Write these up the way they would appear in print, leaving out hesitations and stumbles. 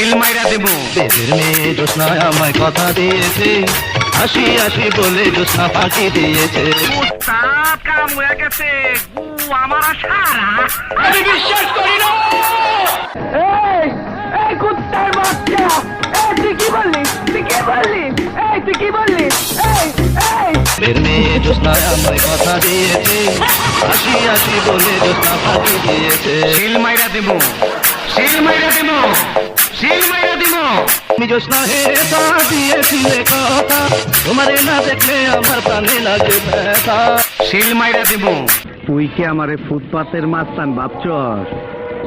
শিল মাইরা দেবো। বেদের মেয়ে জ্যোৎস্না আমায় কথা দিয়েছে, হাসি হাসি বলে জ্যোৎস্না ফাঁকি দিয়েছে। উস্তাদ কাম হয়ে গেছে, গু আমার সারা। আমি বিশ্বাস করি না। এই কুত্তার বাচ্চা, তুই কি বললি? তুই কি বললি? তুই কি বললি? বেদের মেয়ে জ্যোৎস্না আমায় কথা দিয়েছে, হাসি হাসি বলে জ্যোৎস্না ফাঁকি দিয়েছে। শিল মাইরা দেবো, শিল মাইরা দেবো, শিল মাইরা দেবো। তুমি জ্যোৎস্না হেতা দিয়েছিলে কথা, তোমারে না দেখলে আমার প্রাণে লাগে ব্যথা। শিল মাইরা দেবো। তুই কি আমারে ফুটপাতের মাস্তান ভাবছস?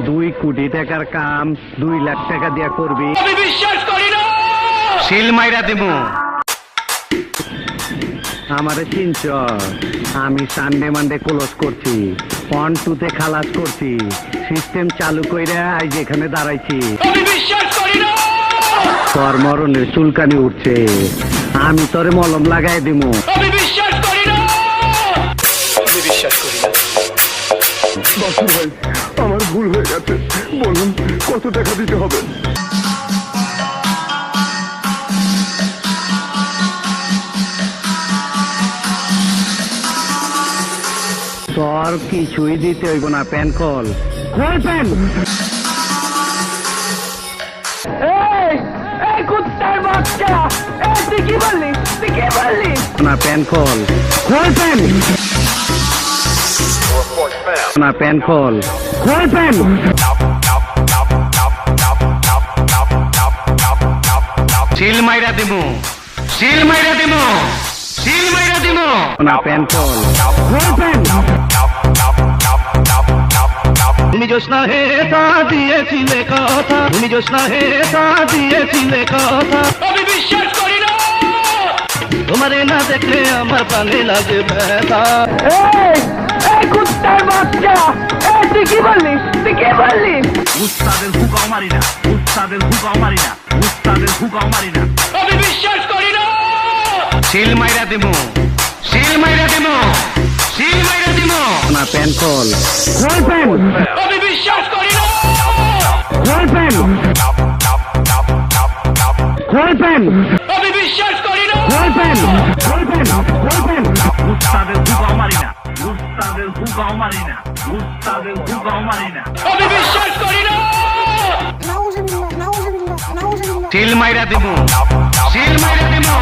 2 কোটি টাকার কাম 2 লাখ টাকা দিয়া করবি? আমি বিশ্বাস করি না। শিল মাইরা দেবো। আমারে চিনছ? আমি সানডে মানডে ক্লোজ করছি, 1-2 খালাস করছি, সিস্টেম চালু কইরা আজ এখানে দাঁড়াইছি। আমি বিশ্বাস করি না। তোর মরণের চুলকানি উঠছে, আমি তোরে মলম লাগাই দিমু। আমি বিশ্বাস করি না। আমি বিশ্বাস করি না। বাসু ভাই, আমার ভুল হয়ে গেছে, বলুন কত টাকা দিতে হবে? তোর কিছুই দিতে হইব না, প্যান কল খোল প্যান। এই কুত্তার বাচ্চা, তুই কি বললি? তুই কি বললি? না প্যান কল খোল প্যান, না প্যান কল খোল প্যান। শিল মাইরা দেবো, শিল মাইরা দেবো, শিল মাইরা দেবো। না প্যান কল খোল প্যান। তুমি জ্যোৎস্না হেতা দিয়েছিলে কথা, তুমি জ্যোৎস্না হেতা দিয়েছিলে কথা, আমি বিশ্বাস করি না। তোমারে না দেখলে আমার প্রাণে লাগে ব্যথা। এই কুত্তার বাচ্চা, তুই কি বললি? তুই কি বললি? উস্তাদের হুকাও মারি না, উস্তাদের হুকাও মারি না, উস্তাদের হুকাও মারি না। আমি বিশ্বাস করি না। শিল মাইরা দেবো, শিল মাইরা দেবো, শিল মাইরা দেবো। না প্যান কল খোল প্যান, আমি বিশ্বাস করি না। খোল প্যান, খোল প্যান, আমি বিশ্বাস করি না। খোল প্যান, খোল প্যান, খোল প্যান। উস্তাদের হুকাও মারি না, উস্তাদের হুকাও মারি না, উস্তাদের হুকাও মারি না। আমি বিশ্বাস করি না। শিল মাইরা দেবো, শিল মাইরা দেবো।